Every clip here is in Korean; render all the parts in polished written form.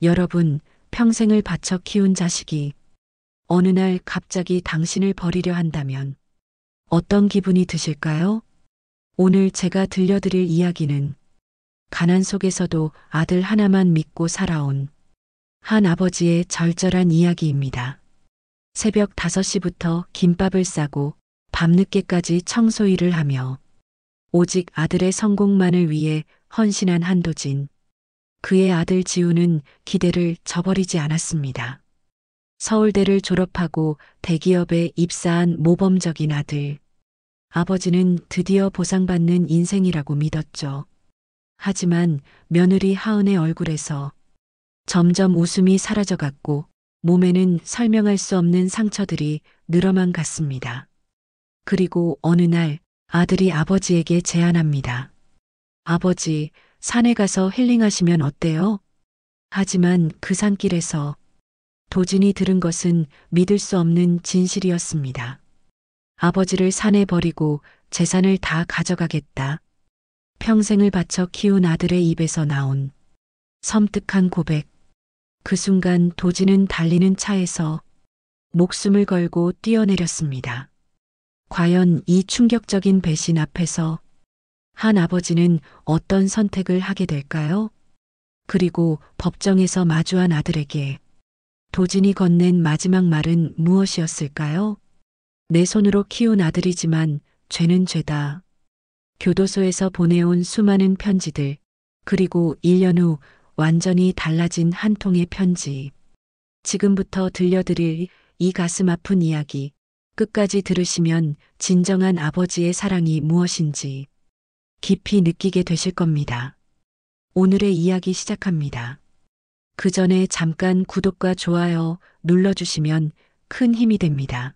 여러분, 평생을 바쳐 키운 자식이 어느 날 갑자기 당신을 버리려 한다면 어떤 기분이 드실까요? 오늘 제가 들려드릴 이야기는 가난 속에서도 아들 하나만 믿고 살아온 한 아버지의 절절한 이야기입니다. 새벽 5시부터 김밥을 싸고 밤늦게까지 청소 일을 하며 오직 아들의 성공만을 위해 헌신한 한도진. 그의 아들 지우는 기대를 저버리지 않았습니다. 서울대를 졸업하고 대기업에 입사한 모범적인 아들. 아버지는 드디어 보상받는 인생이라고 믿었죠. 하지만 며느리 하은의 얼굴에서 점점 웃음이 사라져갔고 몸에는 설명할 수 없는 상처들이 늘어만 갔습니다. 그리고 어느 날 아들이 아버지에게 제안합니다. 아버지, 산에 가서 힐링하시면 어때요? 하지만 그 산길에서 도진이 들은 것은 믿을 수 없는 진실이었습니다. 아버지를 산에 버리고 재산을 다 가져가겠다. 평생을 바쳐 키운 아들의 입에서 나온 섬뜩한 고백. 그 순간 도진은 달리는 차에서 목숨을 걸고 뛰어내렸습니다. 과연 이 충격적인 배신 앞에서 한 아버지는 어떤 선택을 하게 될까요? 그리고 법정에서 마주한 아들에게 도진이 건넨 마지막 말은 무엇이었을까요? 내 손으로 키운 아들이지만 죄는 죄다. 교도소에서 보내온 수많은 편지들, 그리고 1년 후 완전히 달라진 한 통의 편지. 지금부터 들려드릴 이 가슴 아픈 이야기, 끝까지 들으시면 진정한 아버지의 사랑이 무엇인지 깊이 느끼게 되실 겁니다. 오늘의 이야기 시작합니다. 그 전에 잠깐 구독과 좋아요 눌러주시면 큰 힘이 됩니다.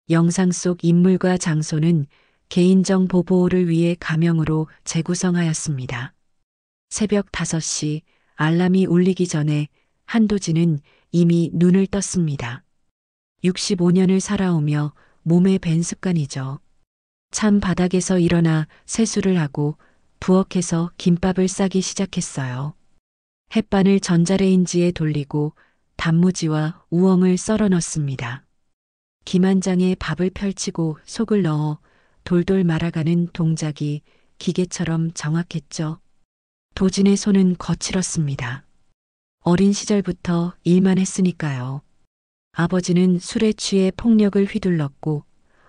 영상 속 인물과 장소는 개인정보 보호를 위해 가명으로 재구성하였습니다. 새벽 5시 알람이 울리기 전에 한도진은 이미 눈을 떴습니다. 65년을 살아오며 몸에 밴 습관이죠. 찬 바닥에서 일어나 세수를 하고 부엌에서 김밥을 싸기 시작했어요. 햇반을 전자레인지에 돌리고 단무지와 우엉을 썰어 넣습니다. 김 한 장에 밥을 펼치고 속을 넣어 돌돌 말아가는 동작이 기계처럼 정확했죠. 도진의 손은 거칠었습니다. 어린 시절부터 일만 했으니까요. 아버지는 술에 취해 폭력을 휘둘렀고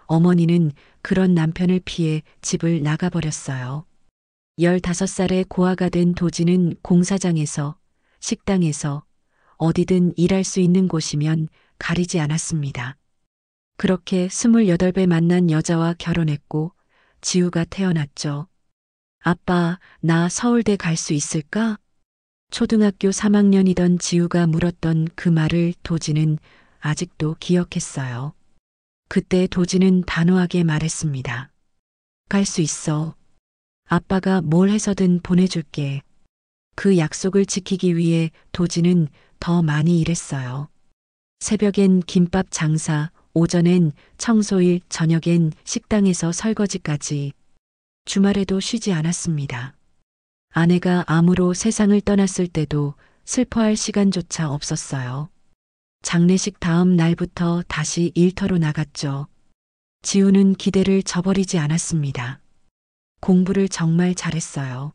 어머니는 그런 남편을 피해 집을 나가버렸어요. 15살에 고아가 된 도진은 공사장에서, 식당에서, 어디든 일할 수 있는 곳이면 가리지 않았습니다. 그렇게 28배 만난 여자와 결혼했고 지우가 태어났죠. 아빠, 나 서울대 갈 수 있을까? 초등학교 3학년이던 지우가 물었던 그 말을 도진은 아직도 기억했어요. 그때 도진은 단호하게 말했습니다. 갈 수 있어. 아빠가 뭘 해서든 보내줄게. 그 약속을 지키기 위해 도진은 더 많이 일했어요. 새벽엔 김밥 장사, 오전엔 청소일, 저녁엔 식당에서 설거지까지. 주말에도 쉬지 않았습니다. 아내가 암으로 세상을 떠났을 때도 슬퍼할 시간조차 없었어요. 장례식 다음 날부터 다시 일터로 나갔죠. 지우는 기대를 저버리지 않았습니다. 공부를 정말 잘했어요.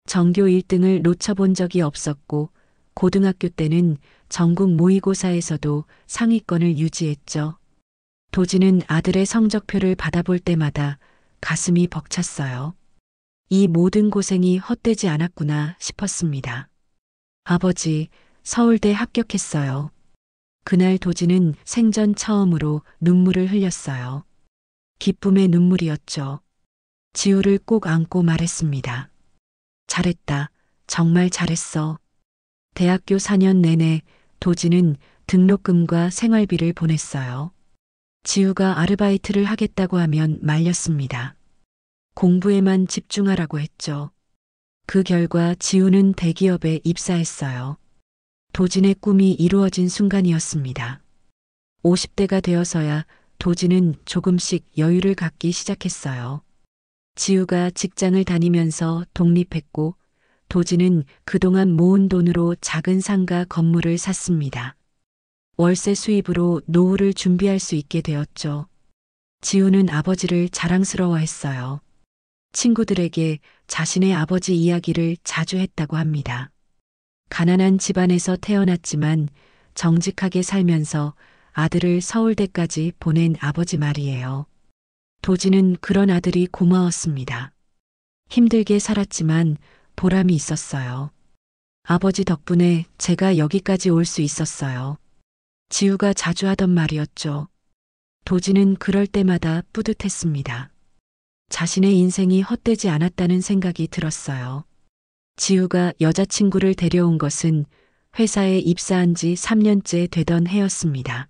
전교 1등을 놓쳐본 적이 없었고 고등학교 때는 전국 모의고사에서도 상위권을 유지했죠. 도진은 아들의 성적표를 받아볼 때마다 가슴이 벅찼어요. 이 모든 고생이 헛되지 않았구나 싶었습니다. 아버지, 서울대 합격했어요. 그날 도진은 생전 처음으로 눈물을 흘렸어요. 기쁨의 눈물이었죠. 지우를 꼭 안고 말했습니다. 잘했다. 정말 잘했어. 대학교 4년 내내 도진은 등록금과 생활비를 보냈어요. 지우가 아르바이트를 하겠다고 하면 말렸습니다. 공부에만 집중하라고 했죠. 그 결과 지우는 대기업에 입사했어요. 도진의 꿈이 이루어진 순간이었습니다. 50대가 되어서야 도진은 조금씩 여유를 갖기 시작했어요. 지우가 직장을 다니면서 독립했고 도진은 그동안 모은 돈으로 작은 상가 건물을 샀습니다. 월세 수입으로 노후를 준비할 수 있게 되었죠. 지우는 아버지를 자랑스러워했어요. 친구들에게 자신의 아버지 이야기를 자주 했다고 합니다. 가난한 집안에서 태어났지만 정직하게 살면서 아들을 서울대까지 보낸 아버지 말이에요. 도진은 그런 아들이 고마웠습니다. 힘들게 살았지만 보람이 있었어요. 아버지 덕분에 제가 여기까지 올 수 있었어요. 지우가 자주 하던 말이었죠. 도진은 그럴 때마다 뿌듯했습니다. 자신의 인생이 헛되지 않았다는 생각이 들었어요. 지우가 여자친구를 데려온 것은 회사에 입사한 지 3년째 되던 해였습니다.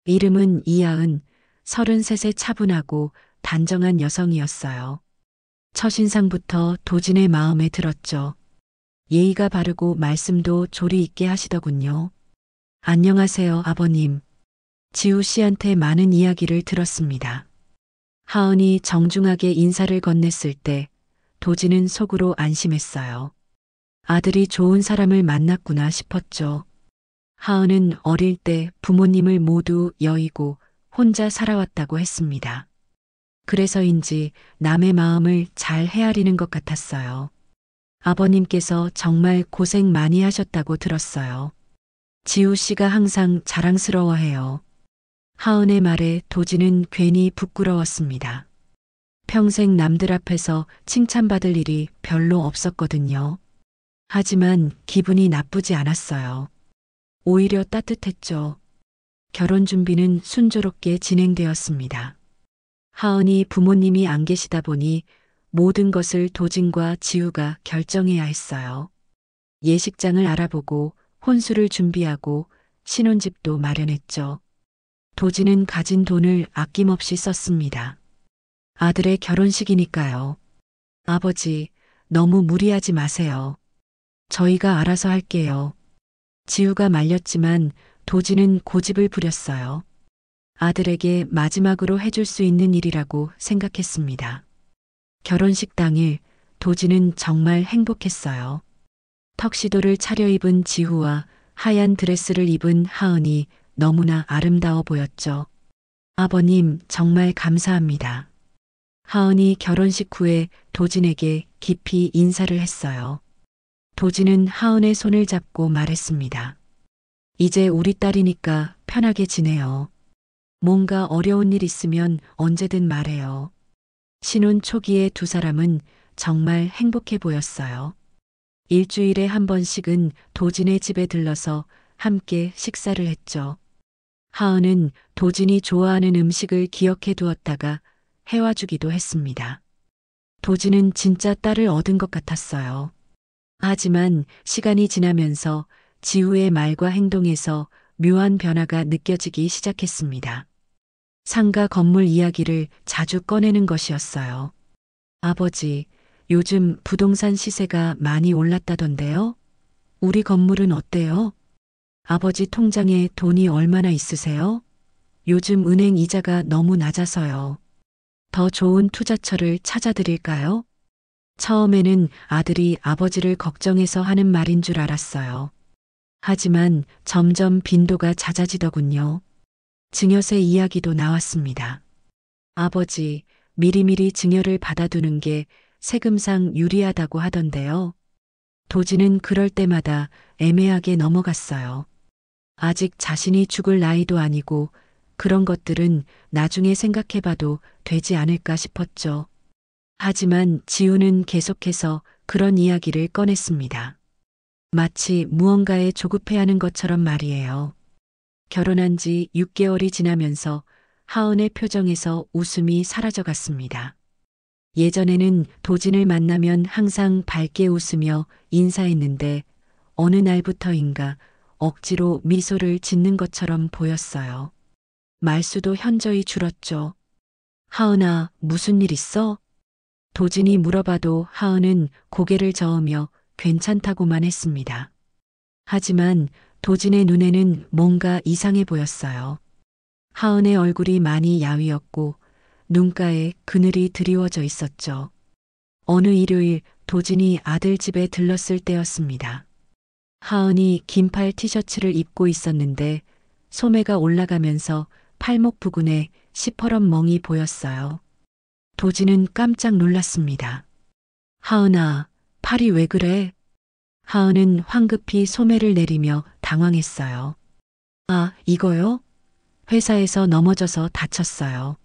이름은 이하은, 33세 차분하고 단정한 여성이었어요. 첫인상부터 도진의 마음에 들었죠. 예의가 바르고 말씀도 조리 있게 하시더군요. 안녕하세요, 아버님. 지우 씨한테 많은 이야기를 들었습니다. 하은이 정중하게 인사를 건넸을 때 도진은 속으로 안심했어요. 아들이 좋은 사람을 만났구나 싶었죠. 하은은 어릴 때 부모님을 모두 여의고 혼자 살아왔다고 했습니다. 그래서인지 남의 마음을 잘 헤아리는 것 같았어요. 아버님께서 정말 고생 많이 하셨다고 들었어요. 지우 씨가 항상 자랑스러워해요. 하은의 말에 도진은 괜히 부끄러웠습니다. 평생 남들 앞에서 칭찬받을 일이 별로 없었거든요. 하지만 기분이 나쁘지 않았어요. 오히려 따뜻했죠. 결혼 준비는 순조롭게 진행되었습니다. 하은이 부모님이 안 계시다 보니 모든 것을 도진과 지우가 결정해야 했어요. 예식장을 알아보고 혼수를 준비하고 신혼집도 마련했죠. 도진은 가진 돈을 아낌없이 썼습니다. 아들의 결혼식이니까요. 아버지, 너무 무리하지 마세요. 저희가 알아서 할게요. 지우가 말렸지만 도진은 고집을 부렸어요. 아들에게 마지막으로 해줄 수 있는 일이라고 생각했습니다. 결혼식 당일 도진은 정말 행복했어요. 턱시도를 차려입은 지우와 하얀 드레스를 입은 하은이 너무나 아름다워 보였죠. 아버님, 정말 감사합니다. 하은이 결혼식 후에 도진에게 깊이 인사를 했어요. 도진은 하은의 손을 잡고 말했습니다. 이제 우리 딸이니까 편하게 지내요. 뭔가 어려운 일 있으면 언제든 말해요. 신혼 초기에 두 사람은 정말 행복해 보였어요. 일주일에 한 번씩은 도진의 집에 들러서 함께 식사를 했죠. 하은은 도진이 좋아하는 음식을 기억해 두었다가 해와주기도 했습니다. 도진은 진짜 딸을 얻은 것 같았어요. 하지만 시간이 지나면서 지우의 말과 행동에서 묘한 변화가 느껴지기 시작했습니다. 상가 건물 이야기를 자주 꺼내는 것이었어요. 아버지, 요즘 부동산 시세가 많이 올랐다던데요? 우리 건물은 어때요? 아버지 통장에 돈이 얼마나 있으세요? 요즘 은행 이자가 너무 낮아서요. 더 좋은 투자처를 찾아드릴까요? 처음에는 아들이 아버지를 걱정해서 하는 말인 줄 알았어요. 하지만 점점 빈도가 잦아지더군요. 증여세 이야기도 나왔습니다. 아버지, 미리미리 증여를 받아두는 게 세금상 유리하다고 하던데요. 도진은 그럴 때마다 애매하게 넘어갔어요. 아직 자신이 죽을 나이도 아니고 그런 것들은 나중에 생각해봐도 되지 않을까 싶었죠. 하지만 지우는 계속해서 그런 이야기를 꺼냈습니다. 마치 무언가에 조급해하는 것처럼 말이에요. 결혼한 지 6개월이 지나면서 하은의 표정에서 웃음이 사라져갔습니다. 예전에는 도진을 만나면 항상 밝게 웃으며 인사했는데 어느 날부터인가 억지로 미소를 짓는 것처럼 보였어요. 말수도 현저히 줄었죠. 하은아, 무슨 일 있어? 도진이 물어봐도 하은은 고개를 저으며 괜찮다고만 했습니다. 하지만 도진의 눈에는 뭔가 이상해 보였어요. 하은의 얼굴이 많이 야위었고 눈가에 그늘이 드리워져 있었죠. 어느 일요일 도진이 아들 집에 들렀을 때였습니다. 하은이 긴팔 티셔츠를 입고 있었는데 소매가 올라가면서 팔목 부근에 시퍼런 멍이 보였어요. 도진은 깜짝 놀랐습니다. 하은아, 팔이 왜 그래? 하은은 황급히 소매를 내리며 당황했어요. 아, 이거요? 회사에서 넘어져서 다쳤어요.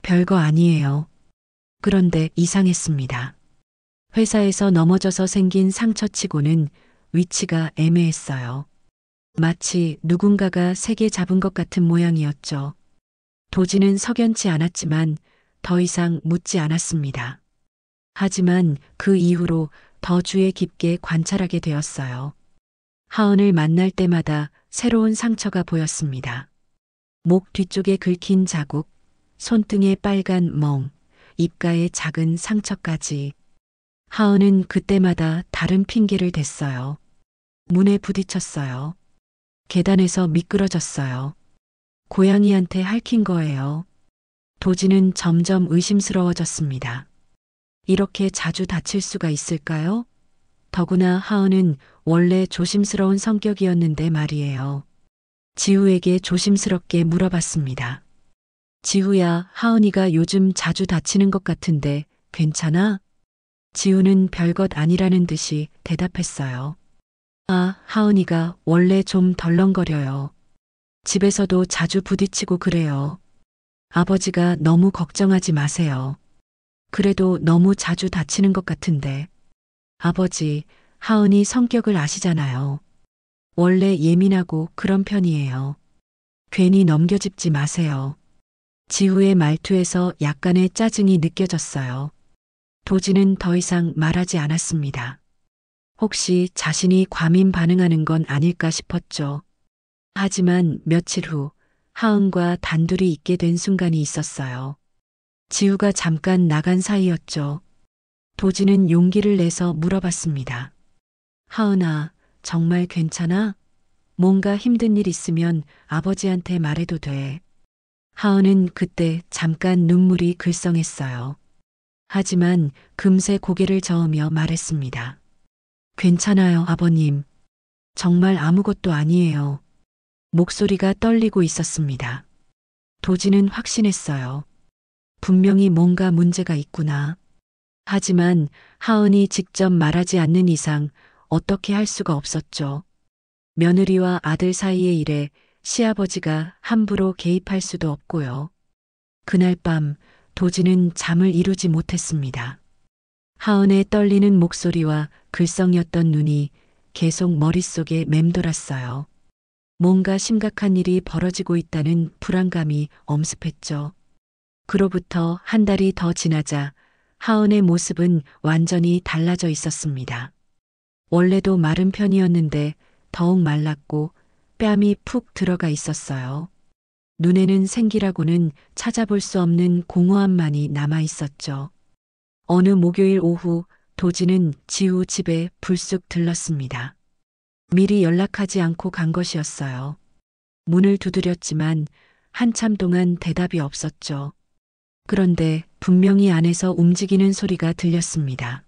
별거 아니에요. 그런데 이상했습니다. 회사에서 넘어져서 생긴 상처치고는 위치가 애매했어요. 마치 누군가가 세게 잡은 것 같은 모양이었죠. 도지는 석연치 않았지만 더 이상 묻지 않았습니다. 하지만 그 이후로 더 주의 깊게 관찰하게 되었어요. 하은을 만날 때마다 새로운 상처가 보였습니다. 목 뒤쪽에 긁힌 자국, 손등에 빨간 멍, 입가에 작은 상처까지. 하은은 그때마다 다른 핑계를 댔어요. 문에 부딪혔어요. 계단에서 미끄러졌어요. 고양이한테 핥힌 거예요. 도지는 점점 의심스러워졌습니다. 이렇게 자주 다칠 수가 있을까요? 더구나 하은은 원래 조심스러운 성격이었는데 말이에요. 지우에게 조심스럽게 물어봤습니다. 지우야, 하은이가 요즘 자주 다치는 것 같은데 괜찮아? 지우는 별것 아니라는 듯이 대답했어요. 아, 하은이가 원래 좀 덜렁거려요. 집에서도 자주 부딪히고 그래요. 아버지가 너무 걱정하지 마세요. 그래도 너무 자주 다치는 것 같은데. 아버지, 하은이 성격을 아시잖아요. 원래 예민하고 그런 편이에요. 괜히 넘겨짚지 마세요. 지우의 말투에서 약간의 짜증이 느껴졌어요. 도지는 더 이상 말하지 않았습니다. 혹시 자신이 과민 반응하는 건 아닐까 싶었죠. 하지만 며칠 후 하은과 단둘이 있게 된 순간이 있었어요. 지우가 잠깐 나간 사이였죠. 도지는 용기를 내서 물어봤습니다. 하은아, 정말 괜찮아? 뭔가 힘든 일 있으면 아버지한테 말해도 돼. 하은은 그때 잠깐 눈물이 글썽했어요. 하지만 금세 고개를 저으며 말했습니다. 괜찮아요, 아버님. 정말 아무것도 아니에요. 목소리가 떨리고 있었습니다. 도지는 확신했어요. 분명히 뭔가 문제가 있구나. 하지만 하은이 직접 말하지 않는 이상 어떻게 할 수가 없었죠. 며느리와 아들 사이의 일에 시아버지가 함부로 개입할 수도 없고요. 그날 밤 도지는 잠을 이루지 못했습니다. 하은의 떨리는 목소리와 글썽였던 눈이 계속 머릿속에 맴돌았어요. 뭔가 심각한 일이 벌어지고 있다는 불안감이 엄습했죠. 그로부터 한 달이 더 지나자 하은의 모습은 완전히 달라져 있었습니다. 원래도 마른 편이었는데 더욱 말랐고 뺨이 푹 들어가 있었어요. 눈에는 생기라고는 찾아볼 수 없는 공허함만이 남아 있었죠. 어느 목요일 오후 도지는 지우 집에 불쑥 들렀습니다. 미리 연락하지 않고 간 것이었어요. 문을 두드렸지만 한참 동안 대답이 없었죠. 그런데 분명히 안에서 움직이는 소리가 들렸습니다.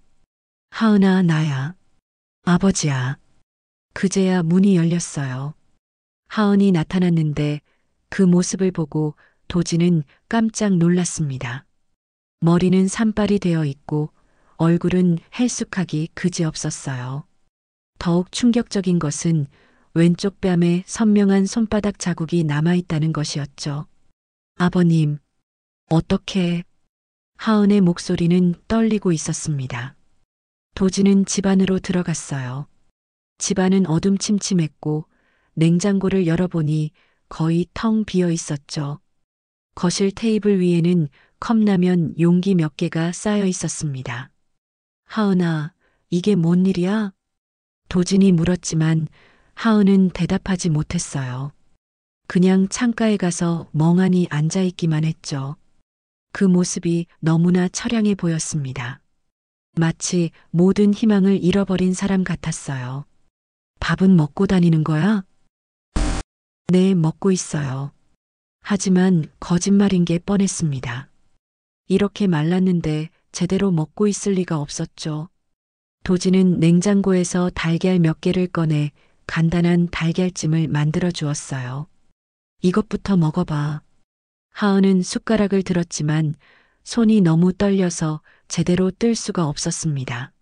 하은아, 나야. 아버지야. 그제야 문이 열렸어요. 하은이 나타났는데 그 모습을 보고 도지는 깜짝 놀랐습니다. 머리는 산발이 되어 있고 얼굴은 헬쑥하기 그지없었어요. 더욱 충격적인 것은 왼쪽 뺨에 선명한 손바닥 자국이 남아있다는 것이었죠. 아버님, 어떻게... 하은의 목소리는 떨리고 있었습니다. 도지는 집 안으로 들어갔어요. 집안은 어둠침침했고 냉장고를 열어보니 거의 텅 비어 있었죠. 거실 테이블 위에는 컵라면 용기 몇 개가 쌓여 있었습니다. 하은아, 이게 뭔 일이야? 도진이 물었지만 하은은 대답하지 못했어요. 그냥 창가에 가서 멍하니 앉아 있기만 했죠. 그 모습이 너무나 처량해 보였습니다. 마치 모든 희망을 잃어버린 사람 같았어요. 밥은 먹고 다니는 거야? 네, 먹고 있어요. 하지만 거짓말인 게 뻔했습니다. 이렇게 말랐는데 제대로 먹고 있을 리가 없었죠. 도진은 냉장고에서 달걀 몇 개를 꺼내 간단한 달걀찜을 만들어 주었어요. 이것부터 먹어봐. 하은은 숟가락을 들었지만 손이 너무 떨려서 제대로 뜰 수가 없었습니다.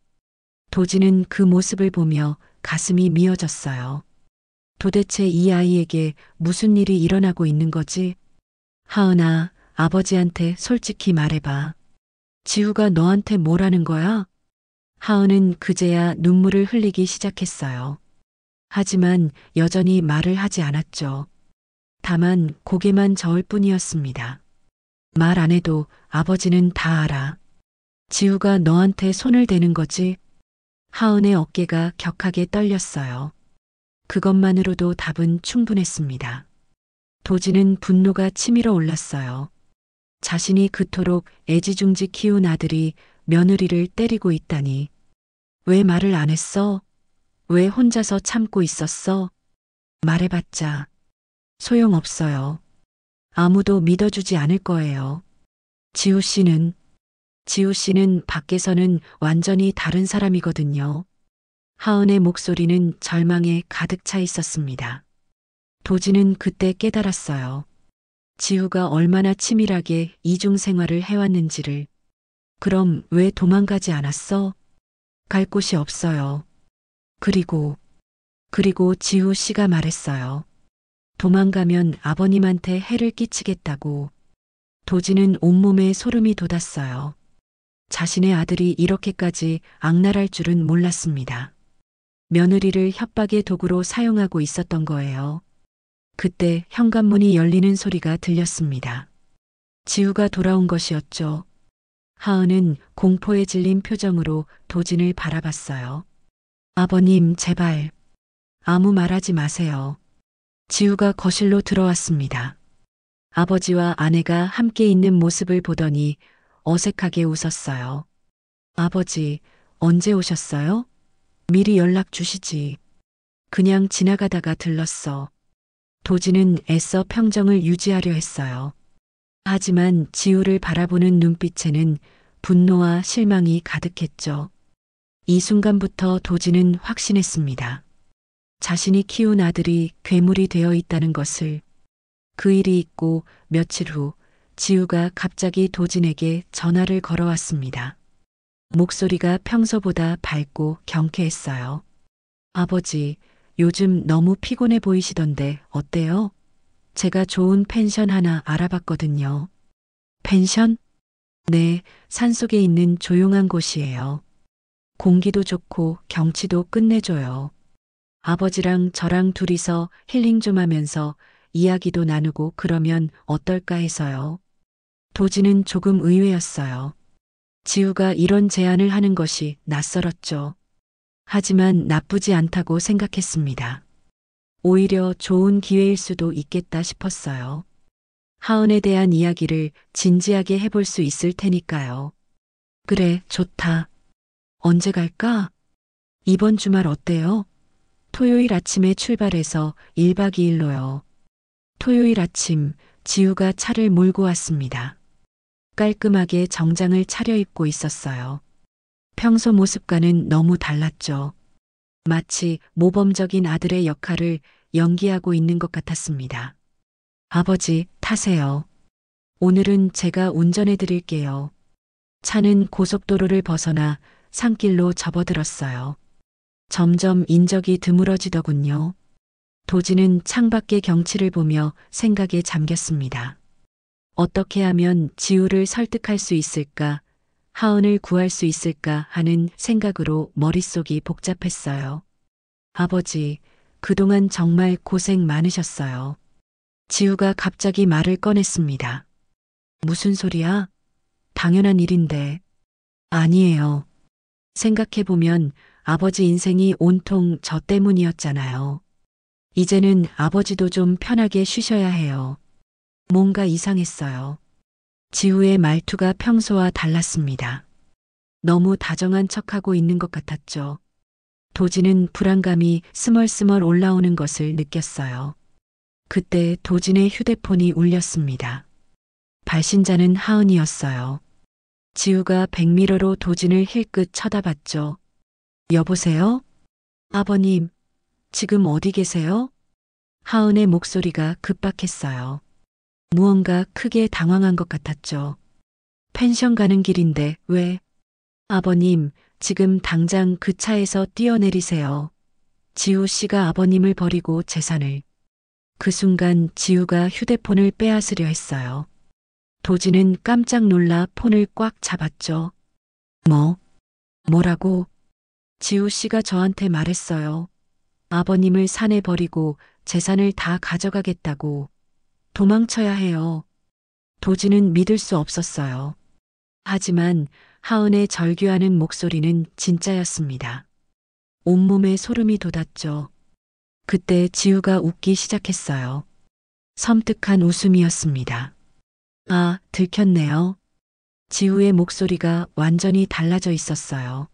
도진은 그 모습을 보며 가슴이 미어졌어요. 도대체 이 아이에게 무슨 일이 일어나고 있는 거지? 하은아, 아버지한테 솔직히 말해봐. 지우가 너한테 뭐라는 거야? 하은은 그제야 눈물을 흘리기 시작했어요. 하지만 여전히 말을 하지 않았죠. 다만 고개만 저을 뿐이었습니다. 말 안 해도 아버지는 다 알아. 지우가 너한테 손을 대는 거지? 하은의 어깨가 격하게 떨렸어요. 그것만으로도 답은 충분했습니다. 도진은 분노가 치밀어 올랐어요. 자신이 그토록 애지중지 키운 아들이 며느리를 때리고 있다니. 왜 말을 안 했어? 왜 혼자서 참고 있었어? 말해봤자 소용없어요. 아무도 믿어주지 않을 거예요. 지우 씨는 밖에서는 완전히 다른 사람이거든요. 하은의 목소리는 절망에 가득 차 있었습니다. 도진은 그때 깨달았어요. 지우가 얼마나 치밀하게 이중 생활을 해왔는지를. 그럼 왜 도망가지 않았어? 갈 곳이 없어요. 그리고 지우 씨가 말했어요. 도망가면 아버님한테 해를 끼치겠다고. 도진은 온몸에 소름이 돋았어요. 자신의 아들이 이렇게까지 악랄할 줄은 몰랐습니다. 며느리를 협박의 도구로 사용하고 있었던 거예요. 그때 현관문이 열리는 소리가 들렸습니다. 지우가 돌아온 것이었죠. 하은은 공포에 질린 표정으로 도진을 바라봤어요. 아버님, 제발 아무 말하지 마세요. 지우가 거실로 들어왔습니다. 아버지와 아내가 함께 있는 모습을 보더니 어색하게 웃었어요. 아버지, 언제 오셨어요? 미리 연락 주시지. 그냥 지나가다가 들렀어. 도진은 애써 평정을 유지하려 했어요. 하지만 지우를 바라보는 눈빛에는 분노와 실망이 가득했죠. 이 순간부터 도진은 확신했습니다. 자신이 키운 아들이 괴물이 되어 있다는 것을. 그 일이 있고 며칠 후 지우가 갑자기 도진에게 전화를 걸어왔습니다. 목소리가 평소보다 밝고 경쾌했어요. 아버지, 요즘 너무 피곤해 보이시던데 어때요? 제가 좋은 펜션 하나 알아봤거든요. 펜션? 네, 산속에 있는 조용한 곳이에요. 공기도 좋고 경치도 끝내줘요. 아버지랑 저랑 둘이서 힐링 좀 하면서 이야기도 나누고 그러면 어떨까 해서요. 도진은 조금 의외였어요. 지우가 이런 제안을 하는 것이 낯설었죠. 하지만 나쁘지 않다고 생각했습니다. 오히려 좋은 기회일 수도 있겠다 싶었어요. 하은에 대한 이야기를 진지하게 해볼 수 있을 테니까요. 그래, 좋다. 언제 갈까? 이번 주말 어때요? 토요일 아침에 출발해서 1박 2일로요. 토요일 아침, 지우가 차를 몰고 왔습니다. 깔끔하게 정장을 차려입고 있었어요. 평소 모습과는 너무 달랐죠. 마치 모범적인 아들의 역할을 연기하고 있는 것 같았습니다. 아버지, 타세요. 오늘은 제가 운전해 드릴게요. 차는 고속도로를 벗어나 산길로 접어들었어요. 점점 인적이 드물어지더군요. 도진은 창밖의 경치를 보며 생각에 잠겼습니다. 어떻게 하면 지우를 설득할 수 있을까, 하은을 구할 수 있을까 하는 생각으로 머릿속이 복잡했어요. 아버지, 그동안 정말 고생 많으셨어요. 지우가 갑자기 말을 꺼냈습니다. 무슨 소리야? 당연한 일인데. 아니에요. 생각해보면 아버지 인생이 온통 저 때문이었잖아요. 이제는 아버지도 좀 편하게 쉬셔야 해요. 뭔가 이상했어요. 지우의 말투가 평소와 달랐습니다. 너무 다정한 척하고 있는 것 같았죠. 도진은 불안감이 스멀스멀 올라오는 것을 느꼈어요. 그때 도진의 휴대폰이 울렸습니다. 발신자는 하은이었어요. 지우가 백미러로 도진을 힐끗 쳐다봤죠. 여보세요? 아버님, 지금 어디 계세요? 하은의 목소리가 급박했어요. 무언가 크게 당황한 것 같았죠. 펜션 가는 길인데 왜? 아버님, 지금 당장 그 차에서 뛰어내리세요. 지우 씨가 아버님을 버리고 재산을. 그 순간 지우가 휴대폰을 빼앗으려 했어요. 도지는 깜짝 놀라 폰을 꽉 잡았죠. 뭐라고? 지우 씨가 저한테 말했어요. 아버님을 산에 버리고 재산을 다 가져가겠다고. 도망쳐야 해요. 도지는 믿을 수 없었어요. 하지만 하은의 절규하는 목소리는 진짜였습니다. 온몸에 소름이 돋았죠. 그때 지우가 웃기 시작했어요. 섬뜩한 웃음이었습니다. 아, 들켰네요. 지우의 목소리가 완전히 달라져 있었어요.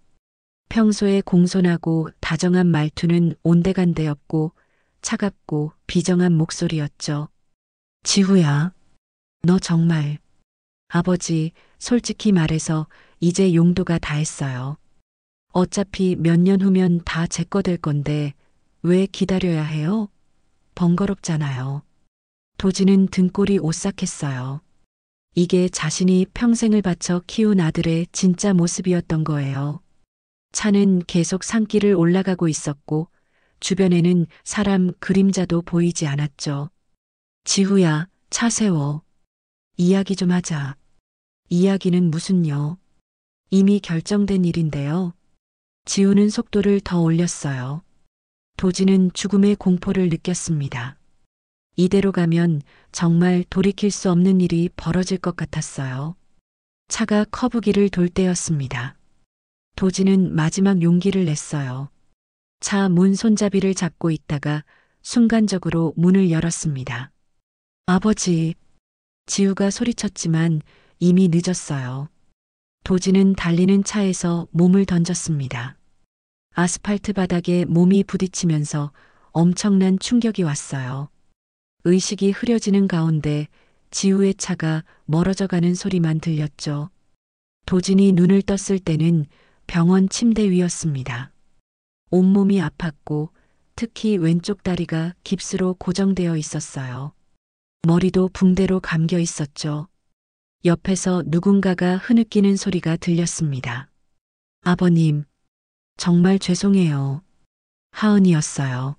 평소에 공손하고 다정한 말투는 온데간데없고 차갑고 비정한 목소리였죠. 지우야, 너 정말. 아버지, 솔직히 말해서 이제 용도가 다 했어요. 어차피 몇 년 후면 다 제 거 될 건데 왜 기다려야 해요? 번거롭잖아요. 도지는 등골이 오싹했어요. 이게 자신이 평생을 바쳐 키운 아들의 진짜 모습이었던 거예요. 차는 계속 산길을 올라가고 있었고 주변에는 사람 그림자도 보이지 않았죠. 지후야, 차 세워. 이야기 좀 하자. 이야기는 무슨요? 이미 결정된 일인데요. 지우는 속도를 더 올렸어요. 도지는 죽음의 공포를 느꼈습니다. 이대로 가면 정말 돌이킬 수 없는 일이 벌어질 것 같았어요. 차가 커브길을 돌 때였습니다. 도지는 마지막 용기를 냈어요. 차 문 손잡이를 잡고 있다가 순간적으로 문을 열었습니다. 아버지, 지우가 소리쳤지만 이미 늦었어요. 도지는 달리는 차에서 몸을 던졌습니다. 아스팔트 바닥에 몸이 부딪히면서 엄청난 충격이 왔어요. 의식이 흐려지는 가운데 지우의 차가 멀어져 가는 소리만 들렸죠. 도진이 눈을 떴을 때는 병원 침대 위였습니다. 온몸이 아팠고 특히 왼쪽 다리가 깁스로 고정되어 있었어요. 머리도 붕대로 감겨 있었죠. 옆에서 누군가가 흐느끼는 소리가 들렸습니다. 아버님, 정말 죄송해요. 하은이었어요.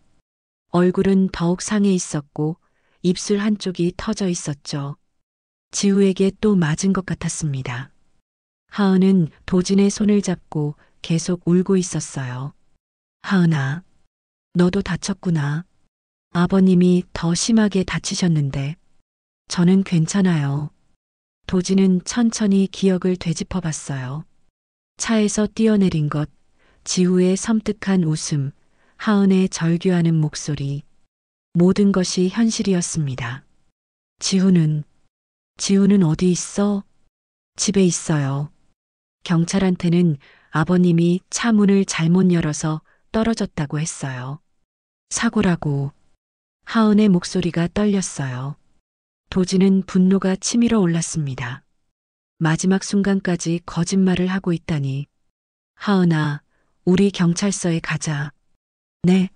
얼굴은 더욱 상해 있었고 입술 한쪽이 터져 있었죠. 지우에게 또 맞은 것 같았습니다. 하은은 도진의 손을 잡고 계속 울고 있었어요. 하은아, 너도 다쳤구나. 아버님이 더 심하게 다치셨는데. 저는 괜찮아요. 도진은 천천히 기억을 되짚어 봤어요. 차에서 뛰어내린 것, 지우의 섬뜩한 웃음, 하은의 절규하는 목소리, 모든 것이 현실이었습니다. 지우는 어디 있어? 집에 있어요. 경찰한테는 아버님이 차 문을 잘못 열어서 떨어졌다고 했어요. 사고라고. 하은의 목소리가 떨렸어요. 도지는 분노가 치밀어 올랐습니다. 마지막 순간까지 거짓말을 하고 있다니. 하은아, 우리 경찰서에 가자. 네.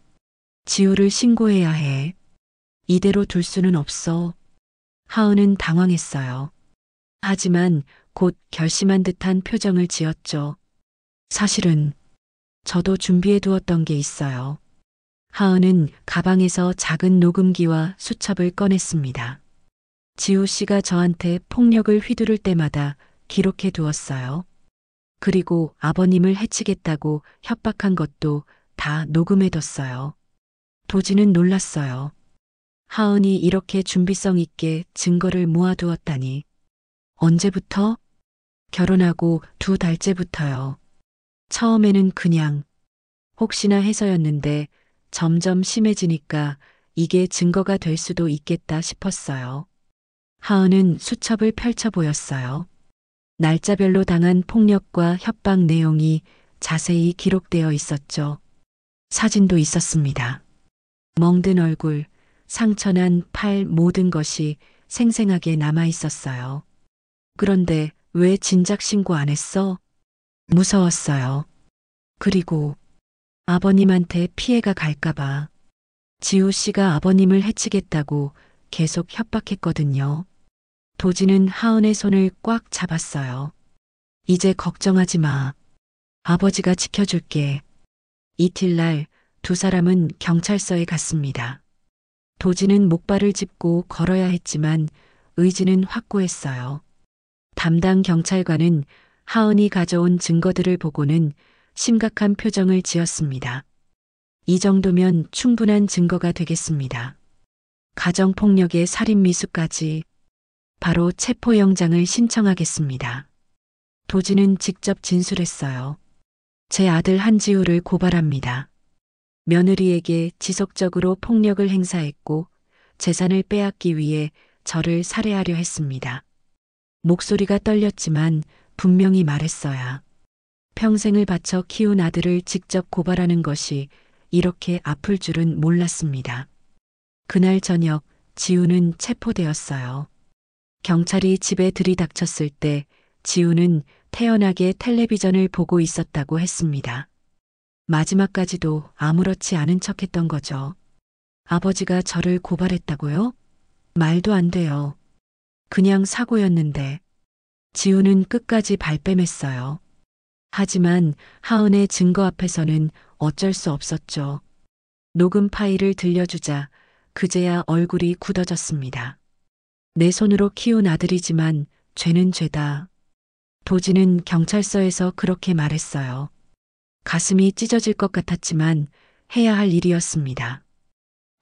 지우를 신고해야 해. 이대로 둘 수는 없어. 하은은 당황했어요. 하지만 곧 결심한 듯한 표정을 지었죠. 사실은 저도 준비해 두었던 게 있어요. 하은은 가방에서 작은 녹음기와 수첩을 꺼냈습니다. 지우 씨가 저한테 폭력을 휘두를 때마다 기록해 두었어요. 그리고 아버님을 해치겠다고 협박한 것도 다 녹음해 뒀어요. 도지는 놀랐어요. 하은이 이렇게 준비성 있게 증거를 모아두었다니. 언제부터? 결혼하고 2달째부터요. 처음에는 그냥 혹시나 해서였는데 점점 심해지니까 이게 증거가 될 수도 있겠다 싶었어요. 하은은 수첩을 펼쳐 보였어요. 날짜별로 당한 폭력과 협박 내용이 자세히 기록되어 있었죠. 사진도 있었습니다. 멍든 얼굴, 상처난 팔 모든 것이 생생하게 남아 있었어요. 그런데 왜 진작 신고 안 했어? 무서웠어요. 그리고 아버님한테 피해가 갈까봐. 지우 씨가 아버님을 해치겠다고 계속 협박했거든요. 도지는 하은의 손을 꽉 잡았어요. 이제 걱정하지 마. 아버지가 지켜줄게. 이틀날 두 사람은 경찰서에 갔습니다. 도지는 목발을 짚고 걸어야 했지만 의지는 확고했어요. 담당 경찰관은 하은이 가져온 증거들을 보고는 심각한 표정을 지었습니다. 이 정도면 충분한 증거가 되겠습니다. 가정폭력에 살인미수까지. 바로 체포영장을 신청하겠습니다. 도지는 직접 진술했어요. 제 아들 한지우를 고발합니다. 며느리에게 지속적으로 폭력을 행사했고 재산을 빼앗기 위해 저를 살해하려 했습니다. 목소리가 떨렸지만 분명히 말했어야. 평생을 바쳐 키운 아들을 직접 고발하는 것이 이렇게 아플 줄은 몰랐습니다. 그날 저녁 지우는 체포되었어요. 경찰이 집에 들이닥쳤을 때 지우는 태연하게 텔레비전을 보고 있었다고 했습니다. 마지막까지도 아무렇지 않은 척했던 거죠. 아버지가 저를 고발했다고요? 말도 안 돼요. 그냥 사고였는데. 지우는 끝까지 발뺌했어요. 하지만 하은의 증거 앞에서는 어쩔 수 없었죠. 녹음 파일을 들려주자 그제야 얼굴이 굳어졌습니다. 내 손으로 키운 아들이지만 죄는 죄다. 도지는 경찰서에서 그렇게 말했어요. 가슴이 찢어질 것 같았지만 해야 할 일이었습니다.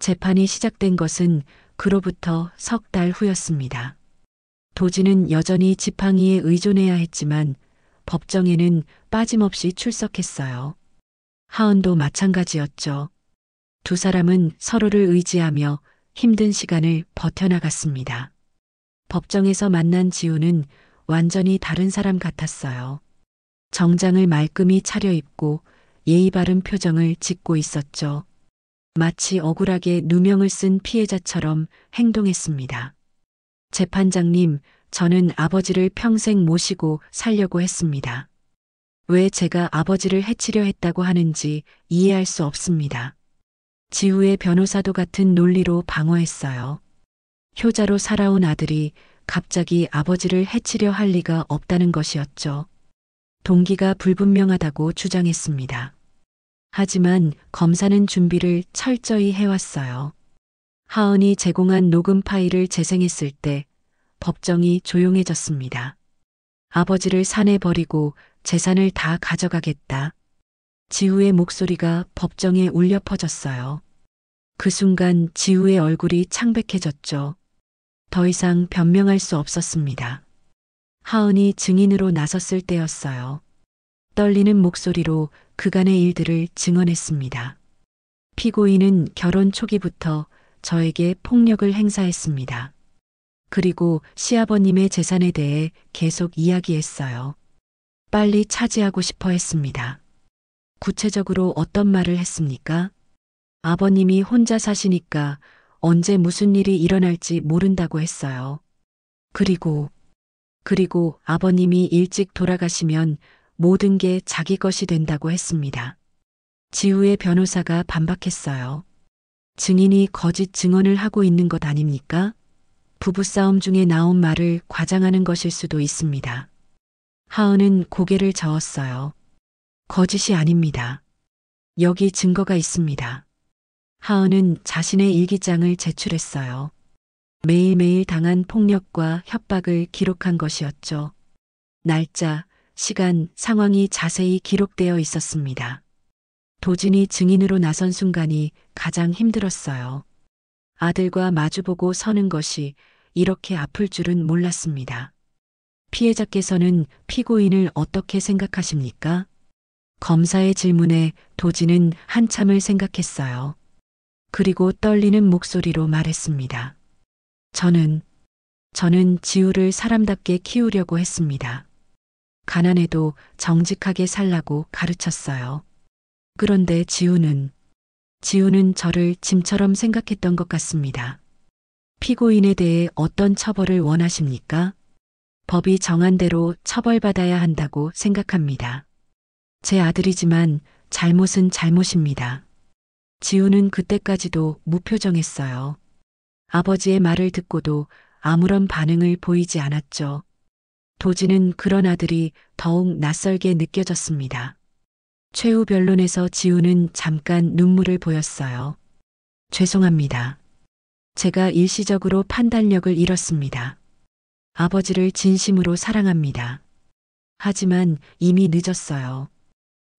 재판이 시작된 것은 그로부터 석 달 후였습니다. 도지는 여전히 지팡이에 의존해야 했지만 법정에는 빠짐없이 출석했어요. 하은도 마찬가지였죠. 두 사람은 서로를 의지하며 힘든 시간을 버텨나갔습니다. 법정에서 만난 지우는 완전히 다른 사람 같았어요. 정장을 말끔히 차려입고 예의 바른 표정을 짓고 있었죠. 마치 억울하게 누명을 쓴 피해자처럼 행동했습니다. 재판장님, 저는 아버지를 평생 모시고 살려고 했습니다. 왜 제가 아버지를 해치려 했다고 하는지 이해할 수 없습니다. 지우의 변호사도 같은 논리로 방어했어요. 효자로 살아온 아들이 갑자기 아버지를 해치려 할 리가 없다는 것이었죠. 동기가 불분명하다고 주장했습니다. 하지만 검사는 준비를 철저히 해왔어요. 하은이 제공한 녹음 파일을 재생했을 때 법정이 조용해졌습니다. 아버지를 산에 버리고 재산을 다 가져가겠다. 지우의 목소리가 법정에 울려 퍼졌어요. 그 순간 지우의 얼굴이 창백해졌죠. 더 이상 변명할 수 없었습니다. 하은이 증인으로 나섰을 때였어요. 떨리는 목소리로 그간의 일들을 증언했습니다. 피고인은 결혼 초기부터 저에게 폭력을 행사했습니다. 그리고 시아버님의 재산에 대해 계속 이야기했어요. 빨리 차지하고 싶어 했습니다. 구체적으로 어떤 말을 했습니까? 아버님이 혼자 사시니까 언제 무슨 일이 일어날지 모른다고 했어요. 그리고 아버님이 일찍 돌아가시면 모든 게 자기 것이 된다고 했습니다. 지우의 변호사가 반박했어요. 증인이 거짓 증언을 하고 있는 것 아닙니까? 부부싸움 중에 나온 말을 과장하는 것일 수도 있습니다. 하은은 고개를 저었어요. 거짓이 아닙니다. 여기 증거가 있습니다. 하은은 자신의 일기장을 제출했어요. 매일매일 당한 폭력과 협박을 기록한 것이었죠. 날짜, 시간, 상황이 자세히 기록되어 있었습니다. 도진이 증인으로 나선 순간이 가장 힘들었어요. 아들과 마주보고 서는 것이 이렇게 아플 줄은 몰랐습니다. 피해자께서는 피고인을 어떻게 생각하십니까? 검사의 질문에 도진은 한참을 생각했어요. 그리고 떨리는 목소리로 말했습니다. 저는 지우를 사람답게 키우려고 했습니다. 가난해도 정직하게 살라고 가르쳤어요. 그런데 지우는 저를 짐처럼 생각했던 것 같습니다. 피고인에 대해 어떤 처벌을 원하십니까? 법이 정한 대로 처벌받아야 한다고 생각합니다. 제 아들이지만 잘못은 잘못입니다. 지우는 그때까지도 무표정했어요. 아버지의 말을 듣고도 아무런 반응을 보이지 않았죠. 도지는 그런 아들이 더욱 낯설게 느껴졌습니다. 최후 변론에서 지우는 잠깐 눈물을 보였어요. 죄송합니다. 제가 일시적으로 판단력을 잃었습니다. 아버지를 진심으로 사랑합니다. 하지만 이미 늦었어요.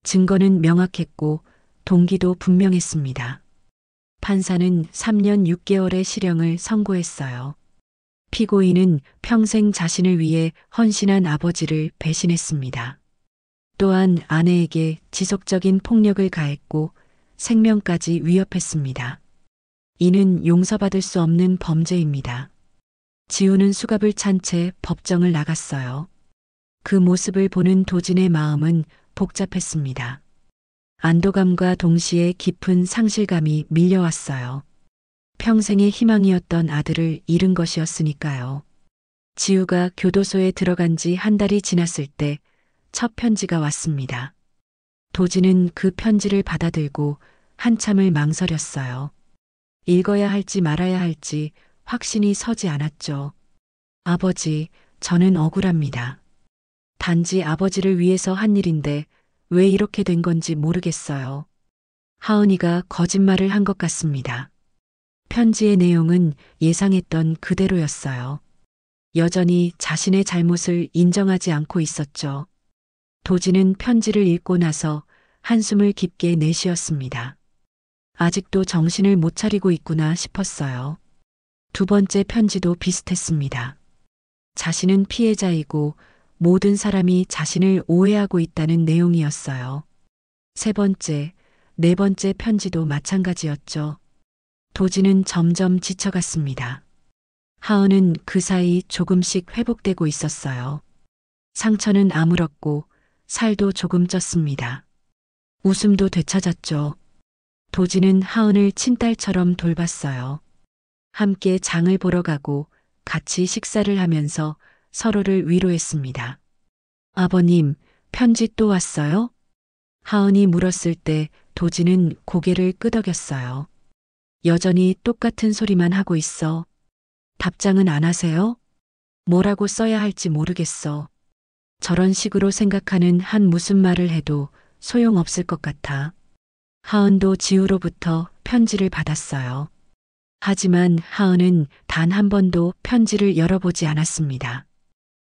증거는 명확했고 동기도 분명했습니다. 판사는 3년 6개월의 실형을 선고했어요. 피고인은 평생 자신을 위해 헌신한 아버지를 배신했습니다. 또한 아내에게 지속적인 폭력을 가했고 생명까지 위협했습니다. 이는 용서받을 수 없는 범죄입니다. 지우는 수갑을 찬 채 법정을 나갔어요. 그 모습을 보는 도진의 마음은 복잡했습니다. 안도감과 동시에 깊은 상실감이 밀려왔어요. 평생의 희망이었던 아들을 잃은 것이었으니까요. 지우가 교도소에 들어간 지 한 달이 지났을 때 첫 편지가 왔습니다. 도진은 그 편지를 받아들고 한참을 망설였어요. 읽어야 할지 말아야 할지 확신이 서지 않았죠. 아버지, 저는 억울합니다. 단지 아버지를 위해서 한 일인데 왜 이렇게 된 건지 모르겠어요. 하은이가 거짓말을 한 것 같습니다. 편지의 내용은 예상했던 그대로였어요. 여전히 자신의 잘못을 인정하지 않고 있었죠. 도진은 편지를 읽고 나서 한숨을 깊게 내쉬었습니다. 아직도 정신을 못 차리고 있구나 싶었어요. 두 번째 편지도 비슷했습니다. 자신은 피해자이고 모든 사람이 자신을 오해하고 있다는 내용이었어요. 세 번째, 네 번째 편지도 마찬가지였죠. 도진은 점점 지쳐갔습니다. 하은은 그 사이 조금씩 회복되고 있었어요. 상처는 아물었고 살도 조금 쪘습니다. 웃음도 되찾았죠. 도진은 하은을 친딸처럼 돌봤어요. 함께 장을 보러 가고 같이 식사를 하면서 서로를 위로했습니다. 아버님, 편지 또 왔어요? 하은이 물었을 때 도진은 고개를 끄덕였어요. 여전히 똑같은 소리만 하고 있어. 답장은 안 하세요? 뭐라고 써야 할지 모르겠어. 저런 식으로 생각하는 한 무슨 말을 해도 소용없을 것 같아. 하은도 지우로부터 편지를 받았어요. 하지만 하은은 단 한 번도 편지를 열어보지 않았습니다.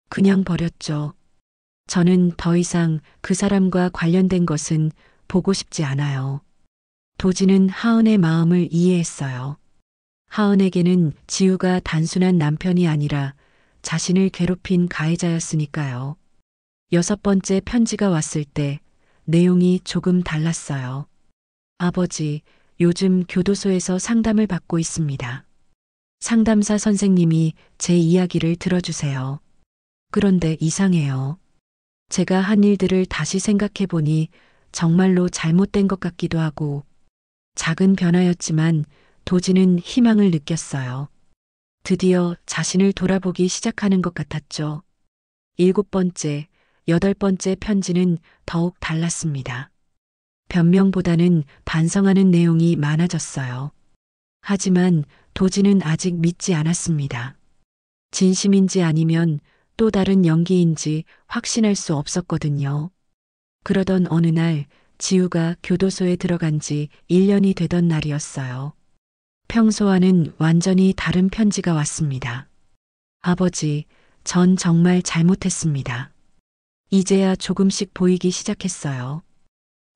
그냥 버렸죠. 저는 더 이상 그 사람과 관련된 것은 보고 싶지 않아요. 도진은 하은의 마음을 이해했어요. 하은에게는 지우가 단순한 남편이 아니라 자신을 괴롭힌 가해자였으니까요. 여섯 번째 편지가 왔을 때 내용이 조금 달랐어요. 아버지, 요즘 교도소에서 상담을 받고 있습니다. 상담사 선생님이 제 이야기를 들어주세요. 그런데 이상해요. 제가 한 일들을 다시 생각해 보니 정말로 잘못된 것 같기도 하고 작은 변화였지만 도지는 희망을 느꼈어요. 드디어 자신을 돌아보기 시작하는 것 같았죠. 일곱 번째, 여덟 번째 편지는 더욱 달랐습니다. 변명보다는 반성하는 내용이 많아졌어요. 하지만 도지는 아직 믿지 않았습니다. 진심인지 아니면 또 다른 연기인지 확신할 수 없었거든요. 그러던 어느 날 지우가 교도소에 들어간 지 1년이 되던 날이었어요. 평소와는 완전히 다른 편지가 왔습니다. 아버지, 전 정말 잘못했습니다. 이제야 조금씩 보이기 시작했어요.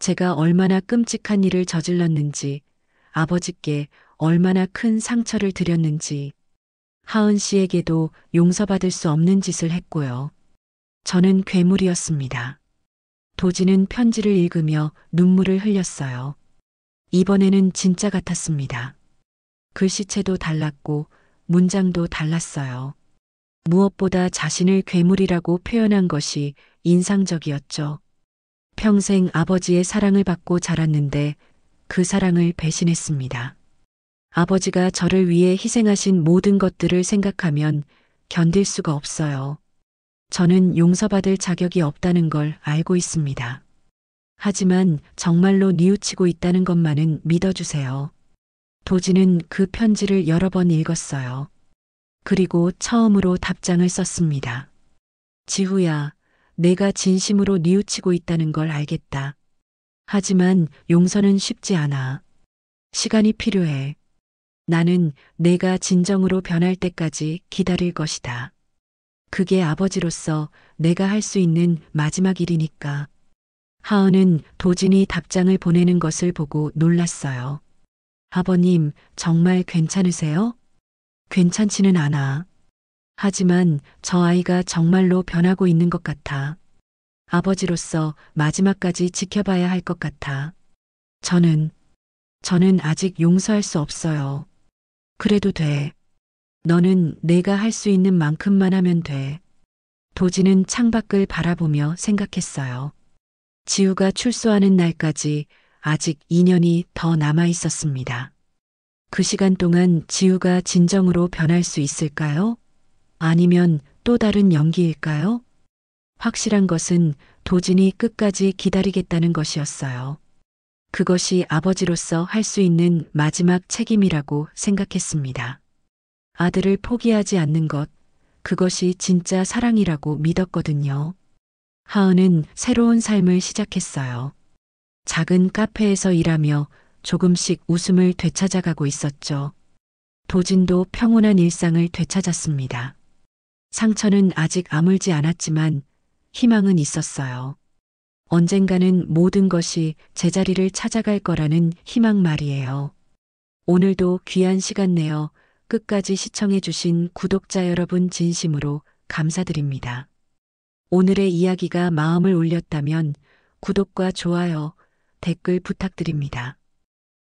제가 얼마나 끔찍한 일을 저질렀는지, 아버지께 얼마나 큰 상처를 드렸는지, 하은 씨에게도 용서받을 수 없는 짓을 했고요. 저는 괴물이었습니다. 도지는 편지를 읽으며 눈물을 흘렸어요. 이번에는 진짜 같았습니다. 글씨체도 달랐고 문장도 달랐어요. 무엇보다 자신을 괴물이라고 표현한 것이 인상적이었죠. 평생 아버지의 사랑을 받고 자랐는데 그 사랑을 배신했습니다. 아버지가 저를 위해 희생하신 모든 것들을 생각하면 견딜 수가 없어요. 저는 용서받을 자격이 없다는 걸 알고 있습니다. 하지만 정말로 뉘우치고 있다는 것만은 믿어주세요. 도진은 그 편지를 여러 번 읽었어요. 그리고 처음으로 답장을 썼습니다. 지후야, 내가 진심으로 뉘우치고 있다는 걸 알겠다. 하지만 용서는 쉽지 않아. 시간이 필요해. 나는 내가 진정으로 변할 때까지 기다릴 것이다. 그게 아버지로서 내가 할 수 있는 마지막 일이니까. 하은은 도진이 답장을 보내는 것을 보고 놀랐어요. 아버님, 정말 괜찮으세요? 괜찮지는 않아. 하지만 저 아이가 정말로 변하고 있는 것 같아. 아버지로서 마지막까지 지켜봐야 할 것 같아. 저는 아직 용서할 수 없어요. 그래도 돼. 너는 내가 할 수 있는 만큼만 하면 돼. 도진은 창밖을 바라보며 생각했어요. 지우가 출소하는 날까지 아직 2년이 더 남아 있었습니다. 그 시간 동안 지우가 진정으로 변할 수 있을까요? 아니면 또 다른 연기일까요? 확실한 것은 도진이 끝까지 기다리겠다는 것이었어요. 그것이 아버지로서 할 수 있는 마지막 책임이라고 생각했습니다. 아들을 포기하지 않는 것, 그것이 진짜 사랑이라고 믿었거든요. 하은은 새로운 삶을 시작했어요. 작은 카페에서 일하며 조금씩 웃음을 되찾아가고 있었죠. 도진도 평온한 일상을 되찾았습니다. 상처는 아직 아물지 않았지만 희망은 있었어요. 언젠가는 모든 것이 제자리를 찾아갈 거라는 희망 말이에요. 오늘도 귀한 시간 내어 끝까지 시청해주신 구독자 여러분 진심으로 감사드립니다. 오늘의 이야기가 마음을 울렸다면 구독과 좋아요, 댓글 부탁드립니다.